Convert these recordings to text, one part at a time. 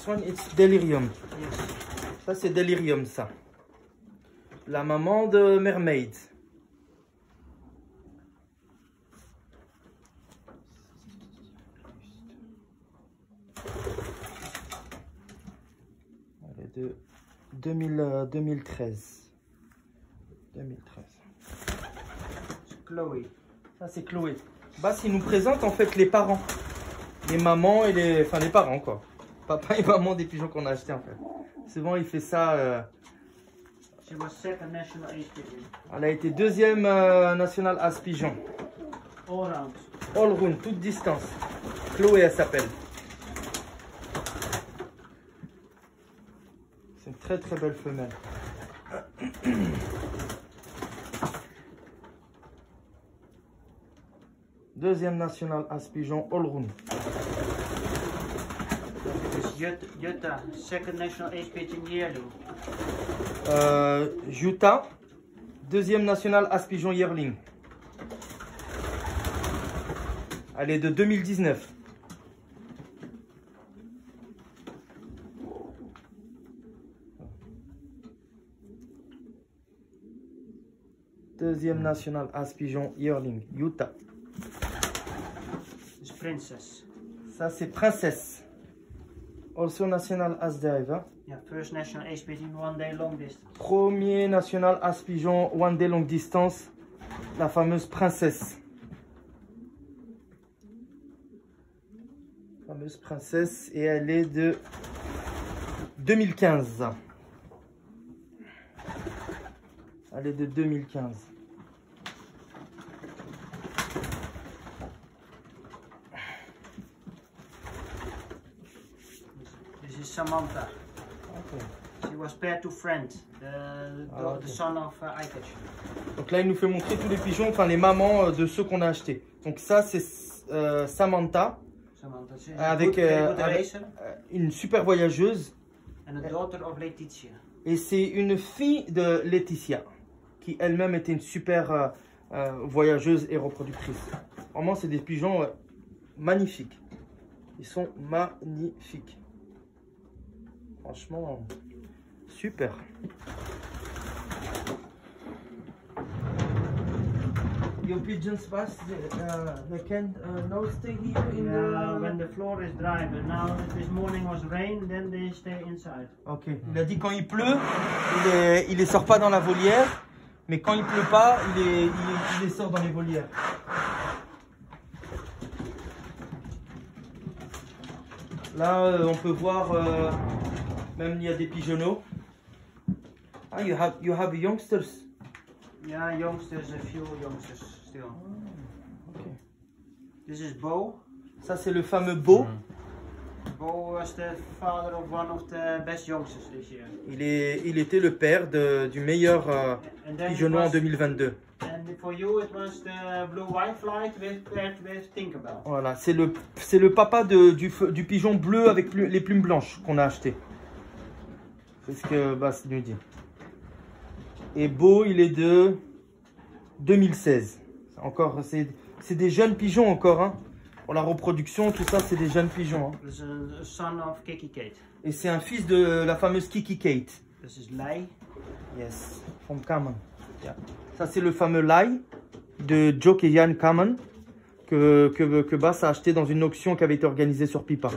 This one, it's Delirium. Yes. Ça, c'est Delirium, ça. La maman de Mermaid. Elle est de 2013. 2013. Chloé. Ça, c'est Chloé. Bass, il nous présente en fait les parents. Les mamans et les... Enfin, les parents, quoi. Papa et maman des pigeons qu'on a achetés, en fait. Souvent, il fait ça... She was second national ace pigeon. Elle a été deuxième nationale as pigeon. All round. All round, toute distance. Chloé, elle s'appelle. C'est une très très belle femelle. Deuxième nationale as pigeon, all round. Jutta, second national ace pigeon yearling. Jutta, deuxième nationale as pigeon yearling. Elle est de 2019. Deuxième nationale as pigeon yearling, Jutta. This princess. Ça c'est princesse. Also national as diver. Yeah, first national ace pigeon, 1 day long distance. Premier national as pigeon, one day long distance. La fameuse princesse. Fameuse princesse et elle est de 2015. Elle est de 2015. This is Samantha. Okay. She was paired to Friend, the son of Aikash. Donc là, il nous fait montrer tous les pigeons, enfin les mamans de ceux qu'on a achetés. Donc ça, c'est Samantha, avec, une super voyageuse. And a daughter of Laetitia. Et c'est une fille de Laetitia, qui elle-même était une super voyageuse et reproductrice. Vraiment, c'est des pigeons magnifiques. Ils sont magnifiques. Franchement, super. Your pigeons pass, they can now stay here in When the floor is dry, but now this morning was rain, then they stay inside. Ok. Il a dit quand il pleut, il les sort pas dans la volière, mais quand il pleut pas, il les sort dans les volières. Là, on peut voir, même il y a des pigeonneaux. Ah, you have youngsters. Yeah, youngsters, a few youngsters still. Okay. This is Bo. Ça, c'est le fameux Beau. Bo was the father of one of the best youngsters this year. Il était le père du meilleur pigeonneau en 2022. And for you, it was the blue white flight paired with Tinkerbell. Voilà, c'est le papa du pigeon bleu avec les plumes blanches qu'on a acheté. C'est ce que Bass nous dit. Et Beau, il est de 2016. Encore, c'est des jeunes pigeons encore. Hein. Pour la reproduction, tout ça, c'est des jeunes pigeons. Hein. This is a son of Kiki Kate. Et c'est un fils de la fameuse Kiki Kate. This is Lai. Yes, from Kamen. Yeah. Ça, c'est le fameux Lai de Joke et Yann Kamen que Bass a acheté dans une auction qui avait été organisée sur Pipa.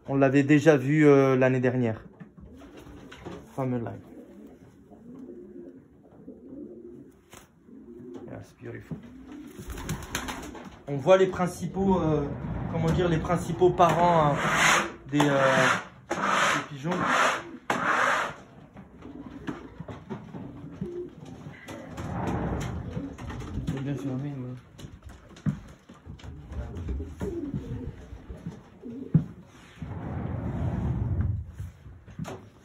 On l'avait déjà vu l'année dernière. Fameux Lai. Yes, beautiful. On voit les principaux, comment dire, les principaux parents des pigeons. C'est bien fermé, mais...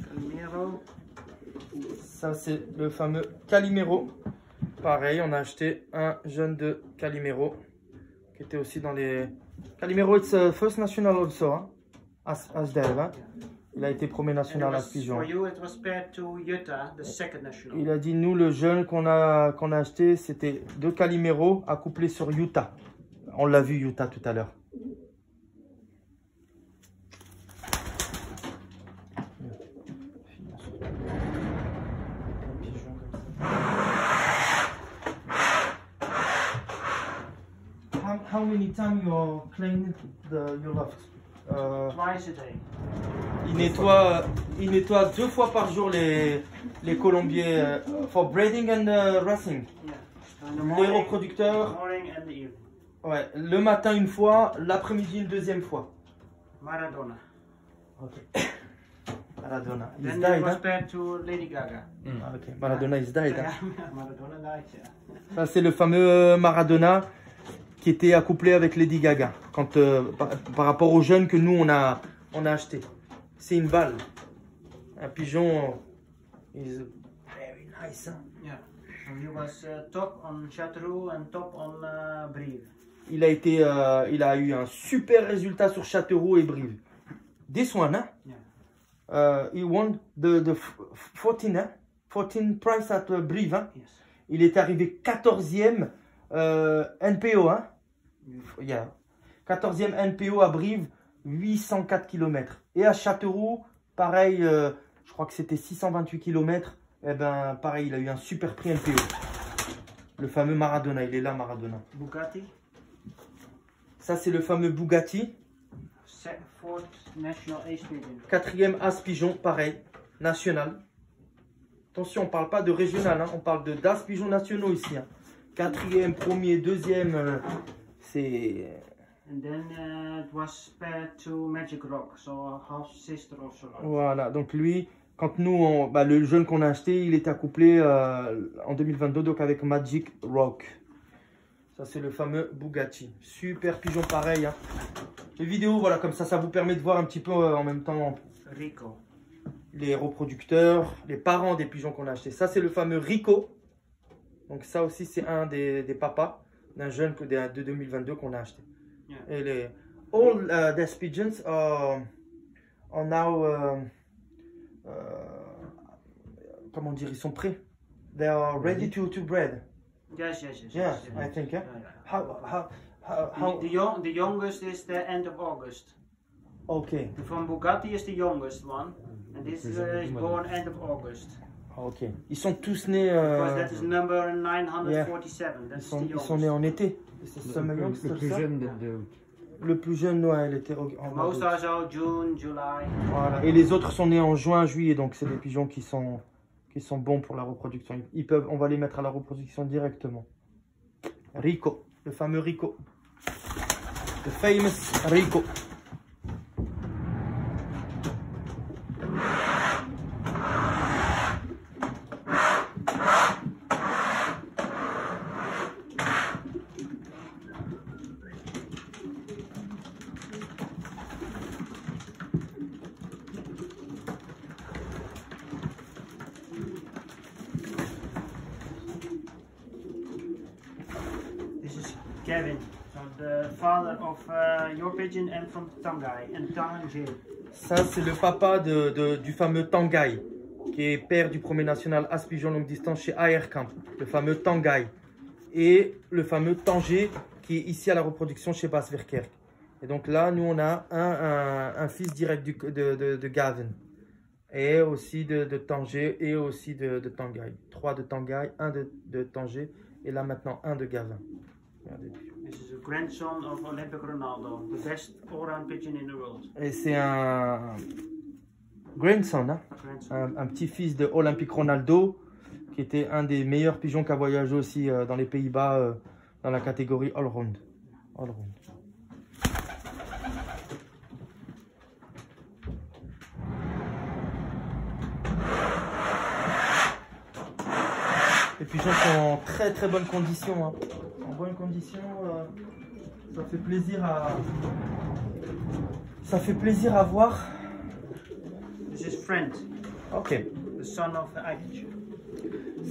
Calimero. Ça, c'est le fameux Calimero. Pareil, on a acheté un jeune de Calimero qui était aussi dans les... Calimero, it's first national also, hein? As Dave, hein? Il a été premier national as pigeon. For you, it was paired to Jutta, the second national. Il a dit, nous, le jeune qu'on a acheté, c'était deux Calimero accouplés sur Jutta. On l'a vu, Jutta, tout à l'heure. how many times you clean your loft? Twice a day. Il nettoie 2 fois par jour les colombiers for breeding and racing. Yeah. So in the Les morning, reproducteurs, morning and the evening. ouais, le matin une fois, l'après-midi une deuxième fois. Maradona. Ok. Maradona is Then it died. was Hein? paired to Lady Gaga. Ah, ok. Maradona is died. Hein? Maradona died, yeah. Ça c'est le fameux Maradona qui était accouplé avec Lady Gaga quand par rapport aux jeunes que nous on a acheté. C'est une balle. Un pigeon is very nice. Hein? Yeah. So he was top on Châteauroux and top on Brive. Il a eu un super résultat sur Châteauroux et Brive. This one, hein? Yeah. He won the 14, hein? 14 prize at Brive. Hein? Yes. Il est arrivé 14e NPO. Hein? Yeah. 14e NPO à Brive, 804 km. Et à Châteauroux, pareil, je crois que c'était 628 km. Eh ben, pareil, il a eu un super prix NPO. Le fameux Maradona, il est là, Maradona. Bugatti. Ça, c'est le fameux Bugatti. Fourth National Ace Pigeon. 4e As Pigeon, pareil, national. Attention, on ne parle pas de régional, hein, on parle d'As Pigeons nationaux ici. Hein. 4e, 1er, 2e, c'est... And then it was paired to Magic Rock, so half sister of Solar. Voilà, donc lui, quand nous, le jeune qu'on a acheté, il était accouplé en 2022 donc avec Magic Rock. Ça c'est le fameux Bugatti. Super pigeon pareil. Hein. Les vidéos, voilà, comme ça vous permet de voir un petit peu en même temps Rico. les reproducteurs, les parents des pigeons qu'on a acheté. Ça c'est le fameux Rico. Donc ça aussi c'est un des papas d'un jeune de 2022 qu'on a acheté. Yeah. Et les all these pigeons are now comment dire, ils sont prêts. They are ready to breed. Yes. Yeah, I think. Yeah. How? The youngest is the end of August. Okay. The from Bugatti is the youngest one, and this is born end of August. Ok. Ils sont tous nés. Because that is number 947. Yeah. That's ils sont nés en été. Le plus jeune le plus jeune, ouais, il était en Most are so June, July. Voilà. Et les autres sont nés en juin, juillet, donc c'est des pigeons qui sont bons pour la reproduction. On va les mettre à la reproduction directement. Rico, le fameux Rico. The famous Rico. Kevin, so the father of your pigeon and from Tangai and Tangier. Ça c'est le papa du fameux Tangai, qui est père du premier national As Pigeon longue distance chez AR Camp, le fameux Tangai, et le fameux Tanger qui est ici à la reproduction chez Basverkerk. Et donc là nous on a un fils direct de Gavin, et aussi de Tanger et aussi de Tangai. 3 de Tangai, 1 de Tanger et là maintenant 1 de Gavin. This is a grandson of Olympic Ronaldo, the best all-round pigeon in the world. Et c'est un grandson, hein? Un petit-fils de Olympic Ronaldo, qui était un des meilleurs pigeons qui a voyagé aussi dans les Pays-Bas dans la catégorie all-round. Les pigeons sont en très très bonne condition. Hein. En bonne condition, ça fait plaisir à voir. This is Friend. Ok. The son of the Irish.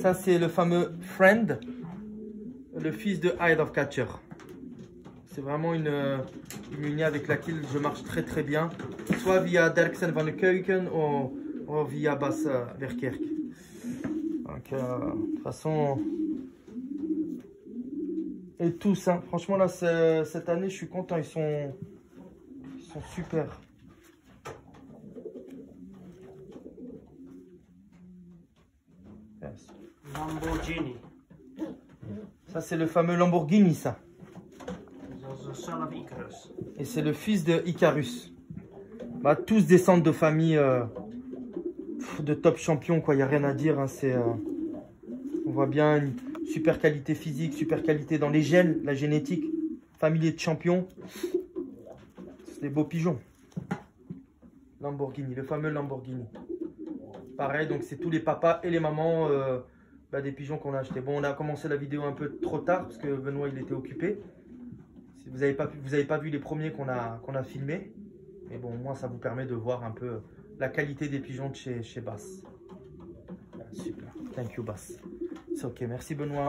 Ça c'est le fameux Friend, le fils de Eye of Catcher. C'est vraiment une lignée avec laquelle je marche très très bien, soit via Derksen van de Keuken ou via Bas Verkerk. Donc de toute façon, et tous, hein, franchement là cette année je suis content, ils sont super. Yes. Lamborghini. Ça c'est le fameux Lamborghini, ça. the son of Icarus. Et c'est le fils de Icarus. Bah, tous descendent de familles de top champions, quoi. Il n'y a rien à dire. Hein. On voit bien une super qualité physique, super qualité dans les gènes, la génétique. Famille de champions. C'est des beaux pigeons. Lamborghini, le fameux Lamborghini. Pareil, donc c'est tous les papas et les mamans des pigeons qu'on a achetés. Bon, on a commencé la vidéo un peu trop tard parce que Benoît il était occupé. Si vous n'avez pas vu les premiers qu'on a filmés. Mais bon, au moins ça vous permet de voir un peu la qualité des pigeons de chez Bass. Super, thank you Bass. C'est ok, merci Benoît.